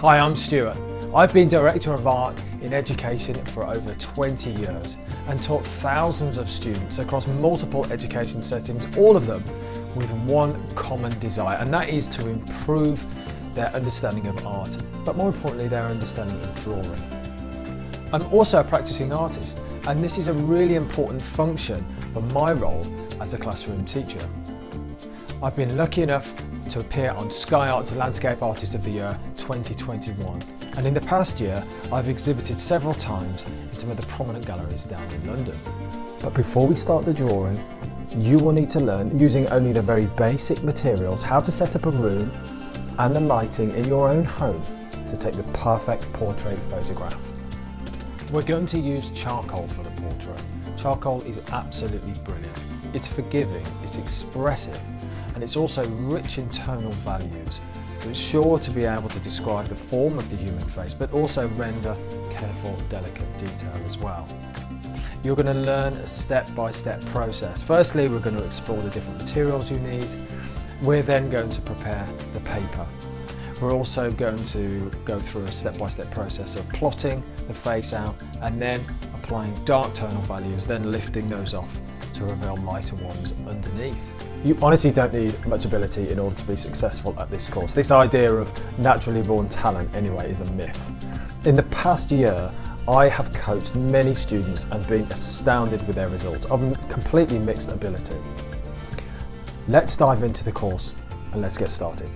Hi, I'm Stuart. I've been Director of Art in Education for over 20 years and taught thousands of students across multiple education settings, all of them with one common desire, and that is to improve their understanding of art, but more importantly their understanding of drawing. I'm also a practicing artist, and this is a really important function of my role as a classroom teacher. I've been lucky enough to appear on Sky Art's Landscape Artist of the Year 2021, and in the past year I've exhibited several times in some of the prominent galleries down in London. But before we start the drawing, you will need to learn, using only the very basic materials, how to set up a room and the lighting in your own home to take the perfect portrait photograph. We're going to use charcoal for the portrait. Charcoal is absolutely brilliant. It's forgiving, it's expressive, and it's also rich in tonal values. So it's sure to be able to describe the form of the human face, but also render careful, delicate detail as well. You're going to learn a step-by-step process. Firstly, we're going to explore the different materials you need. We're then going to prepare the paper. We're also going to go through a step-by-step process of plotting the face out and then applying dark tonal values, then lifting those off to reveal lighter ones underneath. You honestly don't need much ability in order to be successful at this course. This idea of naturally born talent, anyway, is a myth. In the past year, I have coached many students and been astounded with their results of completely mixed ability. Let's dive into the course and let's get started.